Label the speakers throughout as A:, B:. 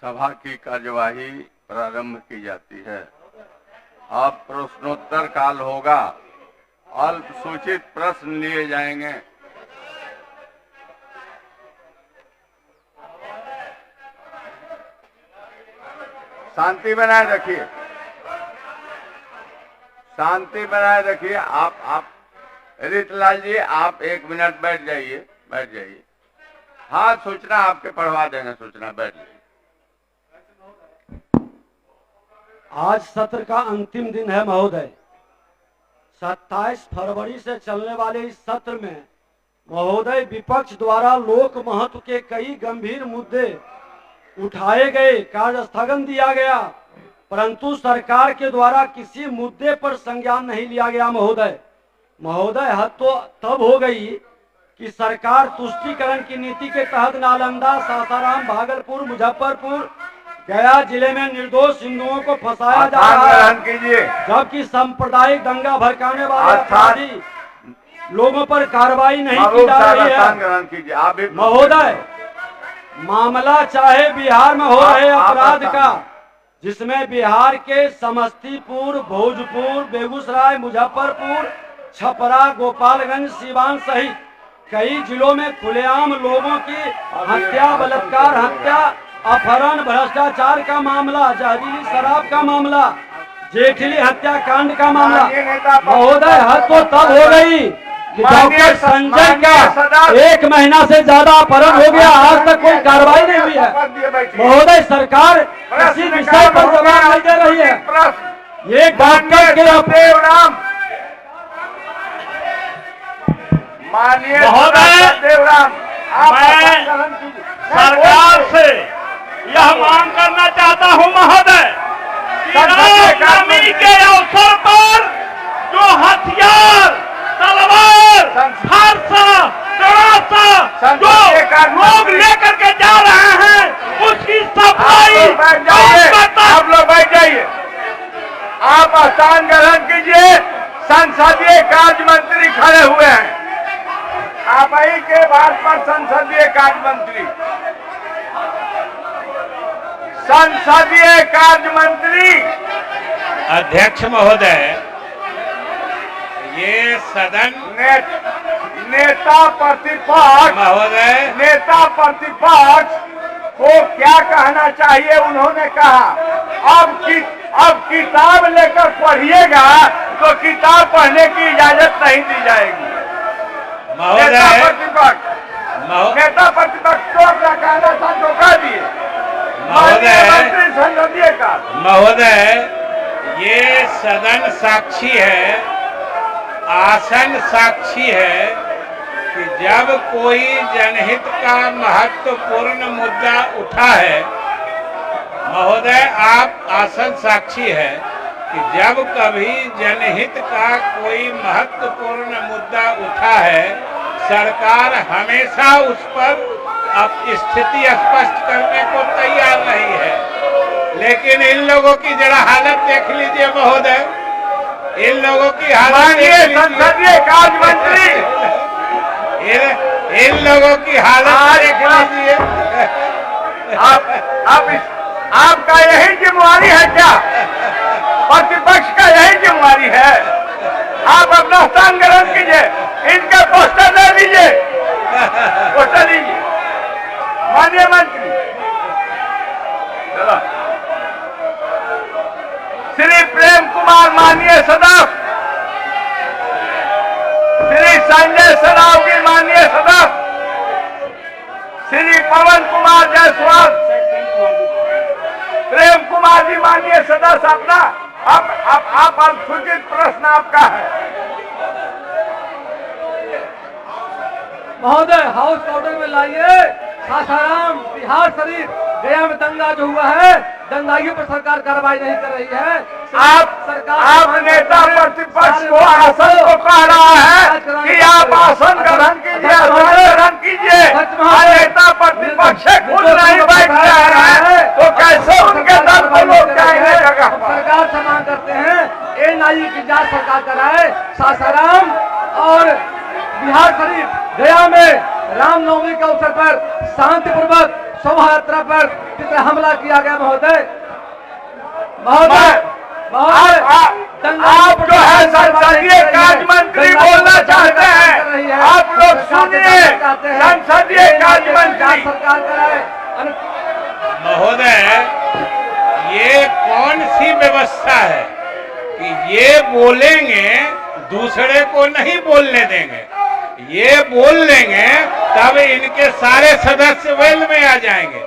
A: सभा की कार्यवाही प्रारंभ की जाती है। अब प्रश्नोत्तर काल होगा। अल्प सूचित प्रश्न लिए जाएंगे। शांति बनाए रखिए, शांति बनाए रखिए। आप रीतलाल जी, आप 1 मिनट बैठ जाइए, बैठ जाइए। हाँ, सूचना आपके पढ़वा देंगे। सूचना, बैठ जाइए।
B: आज सत्र का अंतिम दिन है महोदय। 27 फरवरी से चलने वाले इस सत्र में महोदय विपक्ष द्वारा लोक महत्व के कई गंभीर मुद्दे उठाए गए, कार्य स्थगन दिया गया, परंतु सरकार के द्वारा किसी मुद्दे पर संज्ञान नहीं लिया गया। महोदय हद तो तब हो गई कि सरकार तुष्टीकरण की नीति के तहत नालंदा, सासाराम, भागलपुर, मुजफ्फरपुर, गया जिले में निर्दोष हिंदुओं को फंसाया जा रहा है, जबकि सांप्रदायिक दंगा भड़काने वाले अपराधी लोगों पर कार्रवाई नहीं की जा रही है। महोदय, मामला चाहे बिहार में हो रहे अपराध का, जिसमें बिहार के समस्तीपुर, भोजपुर, बेगूसराय, मुजफ्फरपुर, छपरा, गोपालगंज, सीवान सहित कई जिलों में खुलेआम लोगों की हत्या, बलात्कार हत्या, अपहरण, भ्रष्टाचार का मामला, जहरीली शराब का मामला, जेठली हत्याकांड का मामला। महोदय हद तो तब हो गई कि डॉक्टर संजय का 1 महीना से ज्यादा अपहरण हो गया, आज तक कोई कार्रवाई नहीं हुई है। महोदय, सरकार किसी विषय पर जवाब नहीं दे रही है। ये डॉक्टर के
C: महोदय, मैं सरकार से यह मांग करना चाहता हूं महोदय कि रामनवमी के अवसर पर जो हथियार, तलवार, फरसा, तरासा जो लोग लेकर के जा रहे हैं, उसकी सफाई
A: आप लोग बैठ जाइए। आप स्थान ग्रहण कीजिए। संसदीय कार्य मंत्री खड़े हुए हैं। आप ही के बात पर संसदीय कार्य मंत्री, संसदीय कार्य मंत्री।
C: अध्यक्ष महोदय, ये सदन
A: नेता प्रतिपक्ष
C: महोदय,
A: नेता प्रतिपक्ष को क्या कहना चाहिए? उन्होंने कहा अब किताब लेकर पढ़िएगा तो किताब पढ़ने की इजाजत नहीं दी जाएगी। नेता प्रतिपक्ष तो अपना कहना था धोखा दिए।
C: महोदय, ये सदन साक्षी है, आसन साक्षी है कि जब कोई जनहित का महत्वपूर्ण मुद्दा उठा है, महोदय आप आसन साक्षी है कि जब कभी जनहित का कोई महत्वपूर्ण मुद्दा उठा है, सरकार हमेशा उस पर अब स्थिति स्पष्ट करने को तैयार नहीं है। लेकिन इन लोगों की जरा हालत देख लीजिए महोदय, इन लोगों की हालत
A: संसदीय कार्य मंत्री,
C: इन लोगों की हालत देख लीजिए।
A: आपका यही जिम्मेवारी है क्या? प्रतिपक्ष का यही जिम्मेवारी है? आप अपना स्थान ग्रहण कीजिए। इनका पोस्टर दे दीजिए, पोस्टर दीजिए। माननीय मंत्री, चलो। श्री प्रेम कुमार माननीय सदस्य, श्री संजय सरावगी माननीय सदस्य, श्री पवन कुमार जायसवाल, प्रेम कुमार जी माननीय सदस्य। अपना आप अनुसूचित प्रश्न आपका है
B: महोदय। हाउस ऑर्डर में लाइए। सासाराम, बिहार शरीफ, गया में दंगा जो हुआ है, दंगाइयों पर सरकार कार्रवाई नहीं कर रही है।
A: आप नेता प्रतिपक्ष को आसन को कह रहा है कि आप आसन ग्रहण कीजिए, आसन ग्रहण कीजिए। नेता प्रतिपक्ष खुद नहीं बैठ रहे हैं तो कैसे उनके दल को लोग जाएंगे?
B: सरकार से मांग करते हैं एनआईए की जांच सरकार कराए। सासाराम और बिहार शरीफ, गया में रामनवमी के अवसर पर शांतिपूर्वक
D: शोभा यात्रा पर किस तरह हमला किया गया महोदय। महोदय महोदय
A: आप जो है संसदीय कार्य मंत्री बोलना चाहते हैं, आप लोग सुनिए। संसदीय कार्य मंत्री
D: सरकार कराए।
C: महोदय, ये कौन सी व्यवस्था है कि ये बोलेंगे दूसरे को नहीं बोलने देंगे, ये बोल लेंगे तब इनके सारे सदस्य वेल में आ जाएंगे।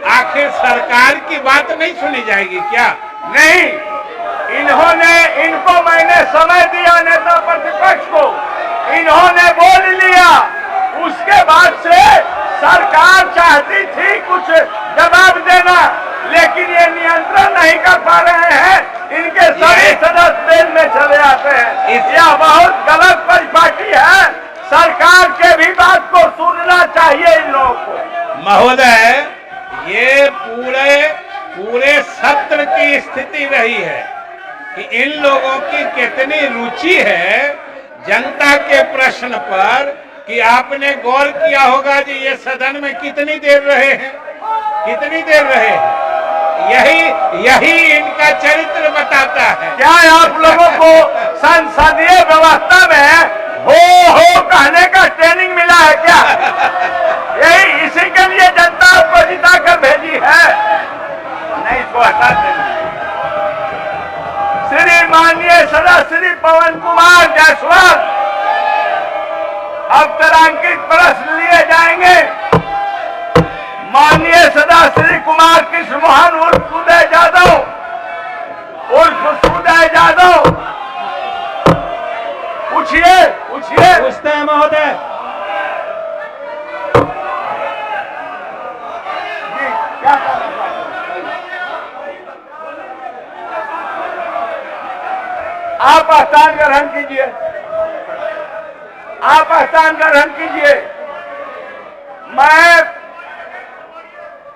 C: आखिर सरकार की बात नहीं सुनी जाएगी क्या?
A: नहीं, इनको मैंने समय दिया नेता प्रतिपक्ष को, इन्होंने बोल लिया। उसके बाद से सरकार चाहती थी कुछ जवाब देना, लेकिन ये नियंत्रण नहीं कर पा रहे हैं। इनके सभी सदस्य जेल में चले आते हैं। यह बहुत गलत परिपाटी है। सरकार के भी बात को सुनना चाहिए इन लोगों को।
C: महोदय, ये पूरे सत्र की स्थिति रही है कि इन लोगों की कितनी रुचि है जनता के प्रश्न पर, कि आपने गौर किया होगा जी ये सदन में कितनी देर रहे हैं, कितनी देर रहे हैं। यही इनका चरित्र बताता है।
A: क्या आप लोगों को संसदीय व्यवस्था में हो कहने का ट्रेनिंग मिला है क्या? यही इसी के लिए जनता आपको जिता कर भेजी है। नहीं, इसको हटा देना। श्री माननीय सदस्य श्री पवन कुमार जायसवाल अब तारांकित प्रश्न लिए जाएंगे। माननीय सदस्य श्री कुमार कृष्ण मोहन उर्फ उदय यादव पूछिए।
D: पूछते हैं महोदय।
A: जी, क्या कहना चाहते हैं? आप स्थान ग्रहण कीजिए। आप स्थान ग्रहण कीजिए। मैं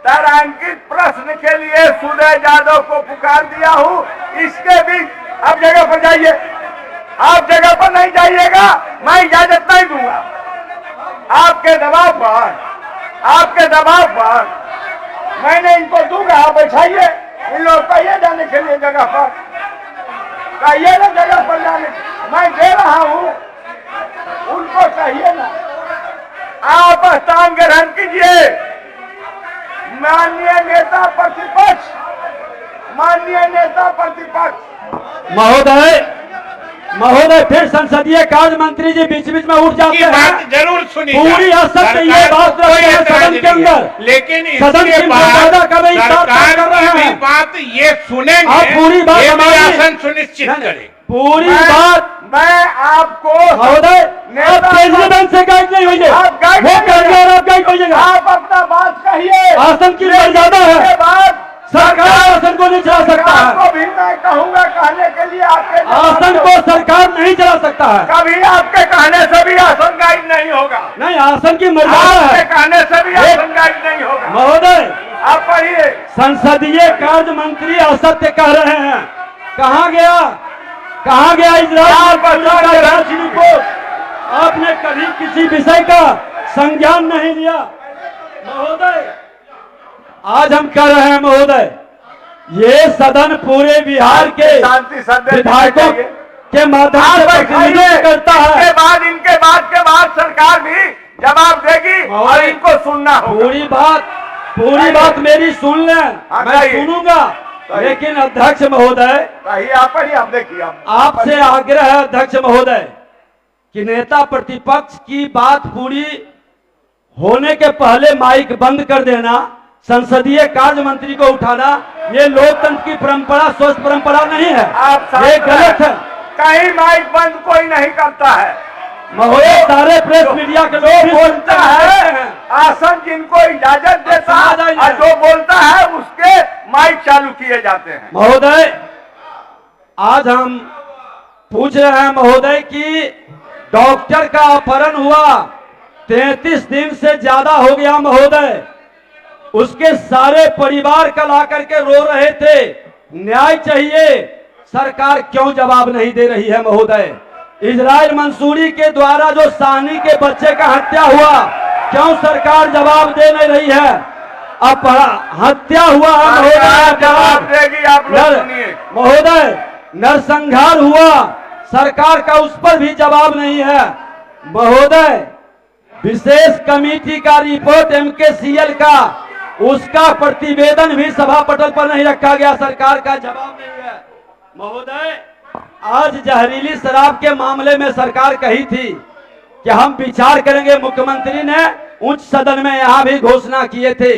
A: तारांकित प्रश्न के लिए सुदय यादव को पुकार दिया हूं। इसके भी आप जगह पर जाइए। आप जगह पर नहीं जाइएगा, मैं इजाजत नहीं दूंगा। आपके दबाव पर मैंने इनको दूंगा। आप बैठाइए। इन लोग कहिए जाने के लिए जगह पर, कहिए ना जगह पर जाने। मैं दे रहा हूं, उनको कहिए ना। आप स्थान ग्रहण कीजिए। माननीय नेता प्रतिपक्ष
B: महोदय फिर संसदीय कार्य मंत्री जी बीच बीच में उठ जाते
C: की
B: हैं।
C: बात जरूर सुनी
B: पूरी असत्य ये बात रखते हैं सदन के अंदर,
C: लेकिन
B: सदन
C: इसके
B: की
C: बाद
B: मर्यादा का भी हिसाब
C: सरकार
B: कर रहे
C: की भी
B: हैं।
C: बात ये सुनेंगे,
B: आप पूरी बात
C: ये भी
B: हमारी-
C: आसन सुनिश्चित करें।
B: पूरी बात
A: मैं आपको
B: महोदय आप केंद्रीय बैंक से गाइड नहीं होइए,
A: आप गाइड
B: वो
A: नहीं
B: करिए और आप गाइड होइएगा।
A: आप अपना बात कहिए।
B: आसन की मर्यादा
A: उसके
B: है,
A: बाद
B: सरकार आसन को नहीं चला सकता है।
A: को भी मैं कहूंगा कहने के लिए आपके
B: आसन को सरकार नहीं चला सकता है।
A: कभी आपके कहने से भी आसन गाइड नहीं होगा।
B: नहीं, आसन की मर्यादा
A: आपके
B: है
A: कहने से भी आसन गाइड नहीं होगा।
B: महोदय।
A: आप पढ़िए।
B: संसदीय कार्य मंत्री असत्य कह रहे हैं। कहाँ गया इजराइल रिपोर्ट? आपने कभी किसी विषय का संज्ञान नहीं लिया महोदय। आज हम कह रहे हैं महोदय, ये सदन पूरे बिहार के
A: शांति संदेश
B: विधायकों के माध्यम से प्रतिनिधित्व करता है।
A: इनके बाद सरकार भी जवाब देगी और इनको सुनना होगा।
B: पूरी बात मेरी सुन लें, मैं
A: कहिए।
B: सुनूंगा। लेकिन अध्यक्ष महोदय,
A: आप देखिए,
B: आपसे आग्रह है अध्यक्ष महोदय कि नेता प्रतिपक्ष की बात पूरी होने के पहले माइक बंद कर देना, संसदीय कार्य मंत्री को उठाना, ये लोकतंत्र की परंपरा स्वस्थ परंपरा नहीं है। ये गलत है।
A: कहीं माइक बंद कोई नहीं करता है
B: महोदय। सारे प्रेस मीडिया के लोग भी
A: बोलता है, आसन जिनको इजाजत देता है और जो बोलता है उसके माइक चालू किए जाते हैं।
B: महोदय, आज हम पूछ रहे हैं महोदय कि डॉक्टर का अपहरण हुआ, 33 दिन से ज्यादा हो गया महोदय। उसके सारे परिवार कल आकर के रो रहे थे, न्याय चाहिए। सरकार क्यों जवाब नहीं दे रही है महोदय? इजराइल मंसूरी के द्वारा जो सानी के बच्चे का हत्या हुआ, क्यों सरकार जवाब दे नहीं रही है? हत्या हुआ है महोदय,
A: जवाब देगी, आप लोग सुनिए।
B: महोदय नरसंहार हुआ, सरकार का उस पर भी जवाब नहीं है महोदय। विशेष कमेटी का रिपोर्ट MKCL का, उसका प्रतिवेदन भी सभा पटल पर नहीं रखा गया, सरकार का जवाब नहीं है महोदय। आज जहरीली शराब के मामले में सरकार कही थी कि हम विचार करेंगे। मुख्यमंत्री ने उच्च सदन में यहां भी घोषणा किए थे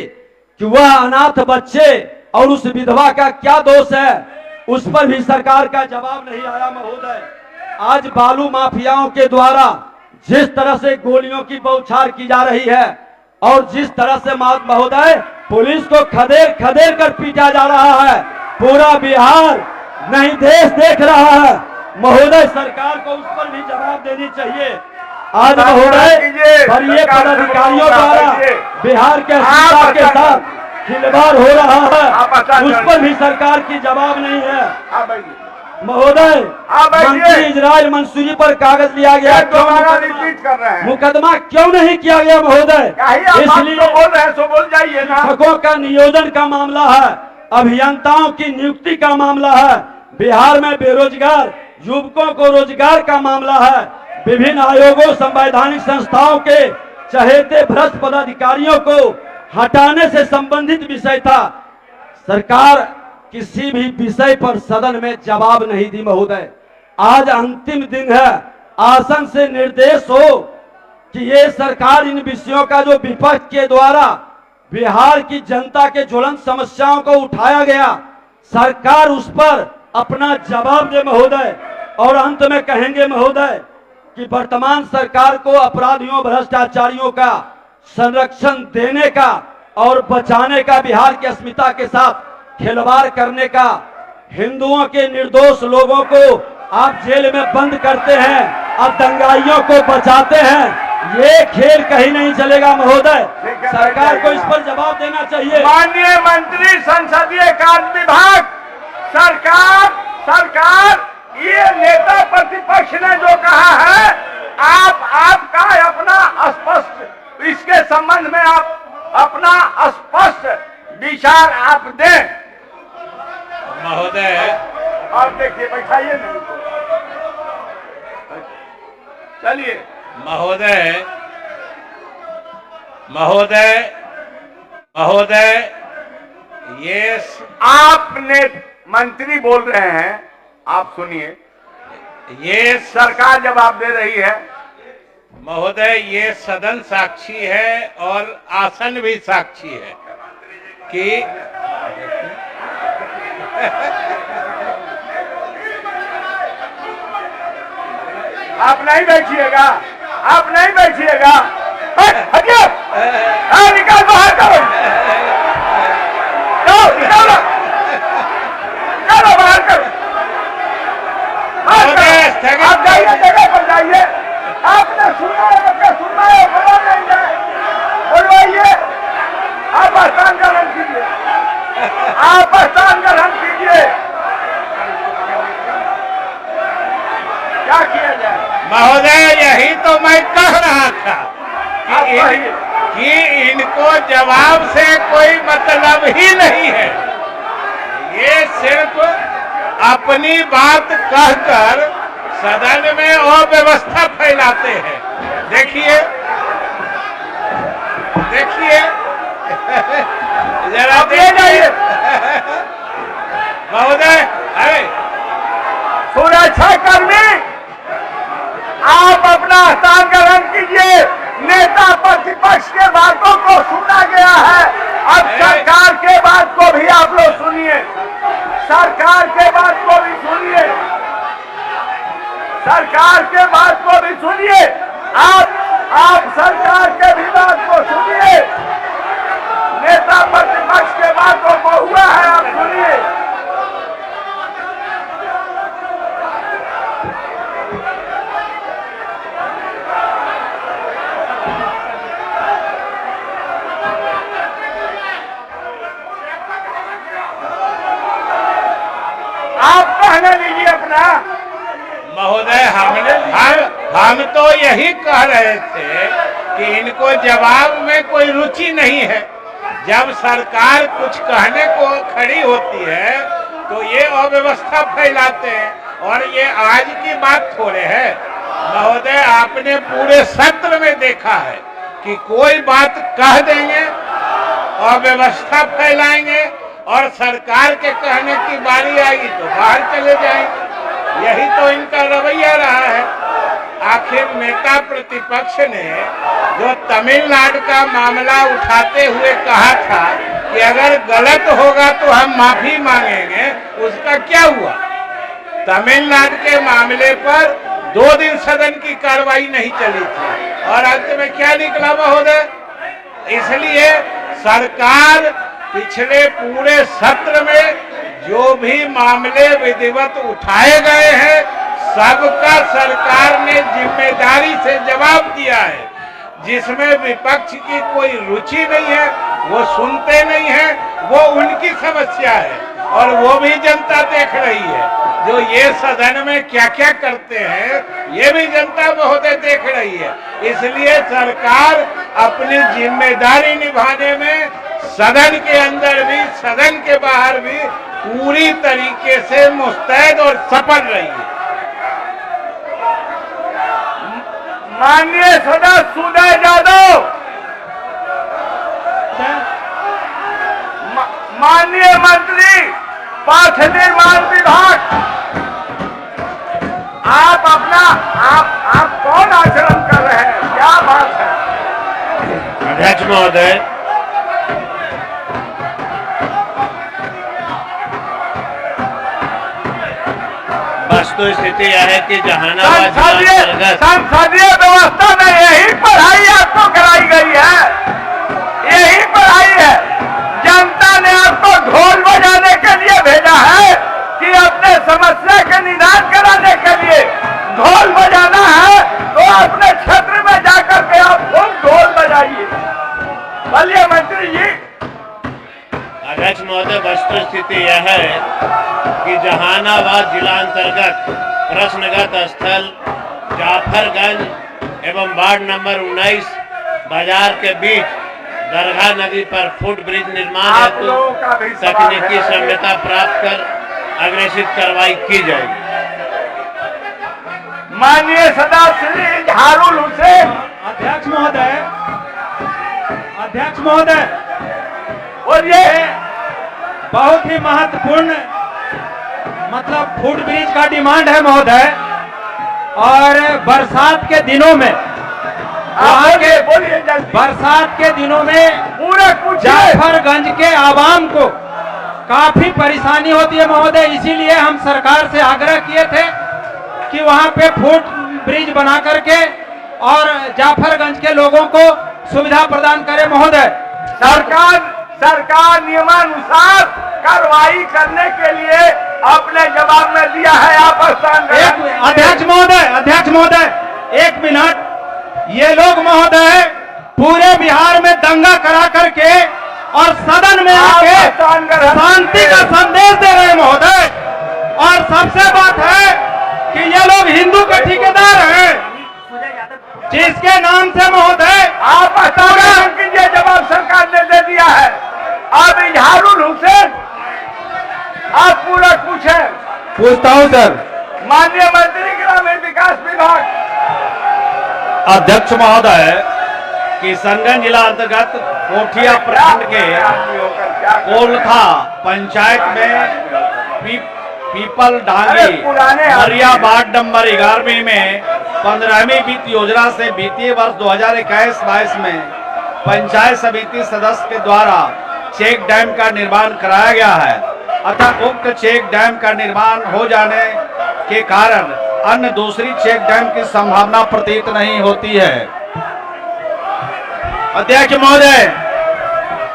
B: कि वह अनाथ बच्चे और उस विधवा का क्या दोष है, उस पर भी सरकार का जवाब नहीं आया महोदय। आज बालू माफियाओं के द्वारा जिस तरह से गोलियों की बौछार की जा रही है और जिस तरह से महोदय पुलिस को खदेड़ खदेड़ कर पीटा जा रहा है, पूरा बिहार नहीं देश देख रहा है महोदय। सरकार को उस पर भी जवाब देनी चाहिए। आज महोदय और ये पदाधिकारियों द्वारा बिहार के अस्मिता के साथ खिलवाड़ हो रहा है, उस पर भी सरकार की जवाब नहीं है महोदय। मंत्री इजराइल मंसूरी पर कागज लिया गया, मुकदमा क्यों नहीं किया गया महोदय? इसलिए
A: बोल रहे हैं, सो बोल जाइए ना।
B: शिक्षकों का नियोजन का मामला है, अभियंताओं की नियुक्ति का मामला है, बिहार में बेरोजगार युवकों को रोजगार का मामला है, विभिन्न आयोगों संवैधानिक संस्थाओं के चहेते भ्रष्ट पदाधिकारियों को हटाने से संबंधित विषय था। सरकार किसी भी विषय पर सदन में जवाब नहीं दी महोदय। आज अंतिम दिन है, आसन से निर्देश हो कि ये सरकार इन विषयों का जो विपक्ष के द्वारा बिहार की जनता के ज्वलंत समस्याओं को उठाया गया, सरकार उस पर अपना जवाब दे महोदय। और अंत में कहेंगे महोदय कि वर्तमान सरकार को अपराधियों भ्रष्टाचारियों का संरक्षण देने का और बचाने का, बिहार की अस्मिता के साथ खिलवाड़ करने का, हिंदुओं के निर्दोष लोगों को आप जेल में बंद करते हैं और दंगाइयों को बचाते हैं, ये खेल कहीं नहीं चलेगा महोदय। सरकार को इस पर जवाब देना चाहिए।
A: माननीय मंत्री संसदीय कार्य विभाग, सरकार ये नेता प्रतिपक्ष ने जो कहा है, आपका अपना स्पष्ट इसके संबंध में आप अपना स्पष्ट विचार आप दें
C: महोदय।
A: और देखिए, बैठाइए नहीं, चलिए
C: महोदय। महोदय महोदय ये
A: आपने मंत्री बोल रहे हैं, आप सुनिए,
C: ये
A: सरकार जवाब दे रही है
C: महोदय। ये सदन साक्षी है और आसन भी साक्षी है कि
A: आप नहीं बैठिएगा, आप नहीं बैठिएगा, हटिए, निकाल बाहर करो, निकालो बाहर करो, आप जाइए, जगह पर जाइए। आपने सुना है, बोला नहीं है, बोलवाइए। आप स्थान ग्रहण कीजिए, आप स्थान ग्रहण कीजिए। क्या किया जाए
C: महोदय? यही तो मैं कह रहा था कि इनको जवाब से कोई मतलब ही नहीं है। ये सिर्फ अपनी बात कहकर सदन में अव्यवस्था फैलाते हैं। देखिए जरा देखिए महोदय। अरे
A: सुरक्षा कर्मी, आप अपना स्थान ग्रहण कीजिए। नेता प्रतिपक्ष के बातों को सुना गया है, अब सरकार के बात को भी आप लोग सुनिए, सरकार के बात को भी सुनिए, सरकार के बात को भी सुनिए। आप सरकार के भी बात को सुनिए, नेता प्रतिपक्ष के बातों को हुआ है, आप सुनिए। आप कहने लीजिए अपना।
C: महोदय, हम तो यही कह रहे थे कि इनको जवाब में कोई रुचि नहीं है। जब सरकार कुछ कहने को खड़ी होती है तो ये अव्यवस्था फैलाते हैं। और ये आज की बात थोड़े है महोदय, आपने पूरे सत्र में देखा है कि कोई बात कह देंगे, अव्यवस्था फैलाएंगे और सरकार के कहने की बारी आएगी तो बाहर चले जाएंगे। यही तो इनका रवैया रहा है। आखिर नेता प्रतिपक्ष ने जो तमिलनाडु का मामला उठाते हुए कहा था कि अगर गलत होगा तो हम माफी मांगेंगे, उसका क्या हुआ? तमिलनाडु के मामले पर 2 दिन सदन की कार्रवाई नहीं चली थी और अंत में क्या निकला महोदय? इसलिए सरकार पिछले पूरे सत्र में जो भी मामले विधिवत उठाए गए हैं सबका सरकार ने जिम्मेदारी से जवाब दिया है। जिसमें विपक्ष की कोई रुचि नहीं है, वो सुनते नहीं है, वो उनकी समस्या है और वो भी जनता देख रही है। जो ये सदन में क्या क्या करते हैं ये भी जनता महोदय देख रही है। इसलिए सरकार अपनी जिम्मेदारी निभाने में सदन के अंदर भी सदन के बाहर भी पूरी तरीके से मुस्तैद और सफल रही है।
A: माननीय सदस्य उदय यादव, माननीय मंत्री पथ निर्माण विभाग, आप कौन आचरण कर रहे हैं? क्या बात है?
E: अध्यक्ष महोदय, वस्तु स्थिति यह है कि जहानाबाद जिला अंतर्गत
A: संसदीय व्यवस्था में यही पढ़ाई आपको कराई गई है, यही पढ़ाई है। जनता ने आपको ढोल बजाने के लिए भेजा है कि अपने समस्या के निदान कराने के लिए ढोल बजाना है तो अपने क्षेत्र में जाकर के आप खूब ढोल बजाइए। बोलिए मंत्री जी।
E: अध्यक्ष महोदय, वस्तु स्थिति यह है कि जहानाबाद जिला अंतर्गत प्रश्नगत स्थल जाफरगंज एवं वार्ड नंबर 19 बाजार के बीच दरगाह नदी पर फुट ब्रिज निर्माण हेतु तकनीकी सहायता प्राप्त कर अग्रेसित कार्रवाई की जाएगी।
A: माननीय सदस्य श्री झारुल हुसैन।
D: अध्यक्ष महोदय, अध्यक्ष महोदय,
A: बोलिए।
D: बहुत ही महत्वपूर्ण मतलब फुट ब्रिज का डिमांड है महोदय। और बरसात के दिनों में
A: बोलिए बोलिए जल्दी।
D: बरसात के दिनों में
A: पूरा कुछ
D: जाफरगंज के आवाम को काफी परेशानी होती है महोदय। इसीलिए हम सरकार से आग्रह किए थे कि वहां पे फुट ब्रिज बना करके और जाफरगंज के लोगों को सुविधा प्रदान करे महोदय।
A: सरकार नियमानुसार कार्रवाई करने के लिए अपने जवाब में दिया है। आप
D: अध्यक्ष महोदय, 1 मिनट। ये लोग महोदय पूरे बिहार में दंगा करा करके और सदन में आके शांति का संदेश दे रहे हैं महोदय। और सबसे बात है कि ये लोग हिंदू के ठेकेदार हैं, जिसके नाम से महोदय
A: आप कीजिए। जवाब सरकार ने दे दिया है। अब झारुल हुसैन आप पूरा
D: पूछता हूँ सर।
A: माननीय मंत्री ग्रामीण विकास विभाग।
E: अध्यक्ष महोदय, किशनगंज जिला अंतर्गत कोठिया प्रखंड के कोलखा पंचायत में पीपल डांगी मरिया वार्ड नंबर 11 में 15वीं वित्त योजना से वित्तीय वर्ष 2021-22 में पंचायत समिति सदस्य के द्वारा चेक डैम का निर्माण कराया गया है। अतः उक्त चेक डैम का निर्माण हो जाने के कारण अन्य दूसरी चेक डैम की संभावना प्रतीत नहीं होती है। अध्यक्ष महोदय,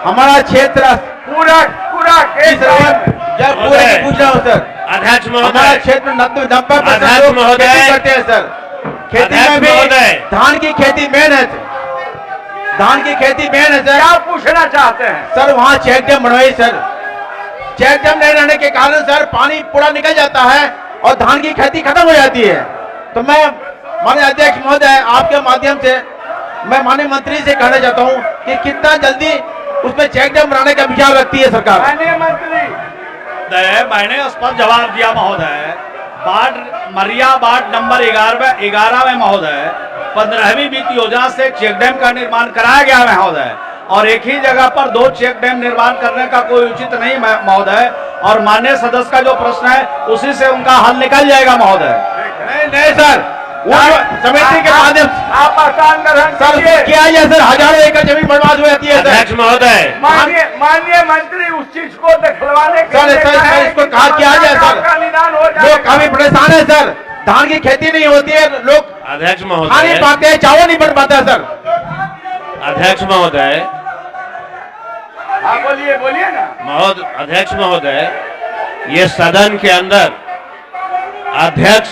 E: हमारा क्षेत्र
A: पूरा केस
E: पूछ रहा हूँ सर। अध्यक्ष महोदय, हमारा क्षेत्र 90% करते हैं सर। खेती में भी धान की खेती मेन है, धान की खेती मेन है सर।
A: क्या पूछना चाहते हैं
E: सर? वहाँ चेक डैम बनवाई सर। चेक डैम नहीं रहने के कारण सर पानी पूरा निकल जाता है और धान की खेती खत्म हो जाती है। तो मैं माननीय अध्यक्ष महोदय आपके माध्यम से मैं माननीय मंत्री से कहना चाहता हूँ कि कितना जल्दी
D: उसमें चेक डैम बनाने का विचार रखती है सरकार?
A: माननीय मंत्री,
E: मैंने उस पर जवाब दिया महोदय। मरिया वार्ड नंबर 11 में महोदय 15वीं वित्त योजना से चेक डैम का निर्माण कराया गया महोदय, और एक ही जगह पर 2 चेक डैम निर्माण करने का कोई उचित नहीं महोदय, और माननीय सदस्य का जो प्रश्न है उसी से उनका हल निकल जाएगा महोदय।
D: नहीं सर, वो समिति के माध्यम से
A: आप आसान ग्रहण
D: सर
A: कीजिए।
D: किया है सर, हजारों एकड़ जमीन बर्बाद हो जाती है सर।
E: अध्यक्ष महोदय,
A: माननीय मंत्री उस चीज को दिखलवाने के
D: सर,
A: लिए
D: सर,
A: कहा है
D: इसको
A: कि
D: कहा किया जाए सर।
A: आपका निदान हो
D: लोग
A: जाएगा।
D: काफी परेशान है सर, धान की खेती नहीं होती है, लोग
E: अध्यक्ष
D: खा नहीं
E: महोदय,
D: पाते हैं, चावल नहीं बन पाता है सर।
E: अध्यक्ष महोदय,
A: हाँ बोलिए बोलिए ना।
E: अध्यक्ष महोदय, ये सदन के अंदर अध्यक्ष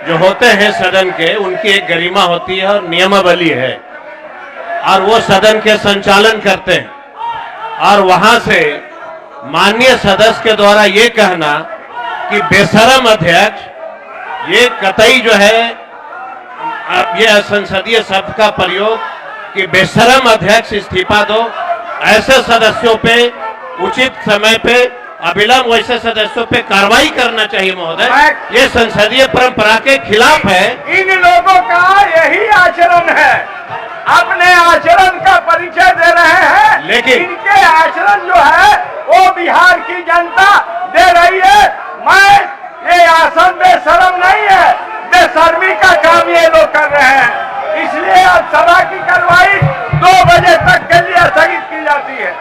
E: जो होते हैं सदन के, उनकी एक गरिमा होती है और नियमावली है, और वो सदन के संचालन करते हैं। और वहां से माननीय सदस्य के द्वारा ये कहना कि बेशरम अध्यक्ष, ये कतई जो है ये संसदीय शब्द का प्रयोग कि बेशरम अध्यक्ष इस्तीफा दो, ऐसे सदस्यों पे उचित समय पे अविलंब वैसे सदस्यों पे कार्रवाई करना चाहिए महोदय। ये संसदीय परंपरा के खिलाफ है।
A: इन लोगों का यही आचरण है, अपने आचरण का परिचय दे रहे हैं,
E: लेकिन
A: इनके आचरण जो है वो बिहार की जनता दे रही है। मैं ये आसन बेशरम नहीं है, बेशर्मी का काम ये लोग कर रहे हैं। इसलिए अब सभा की कार्रवाई 2 बजे तक के लिए स्थगित की जाती है।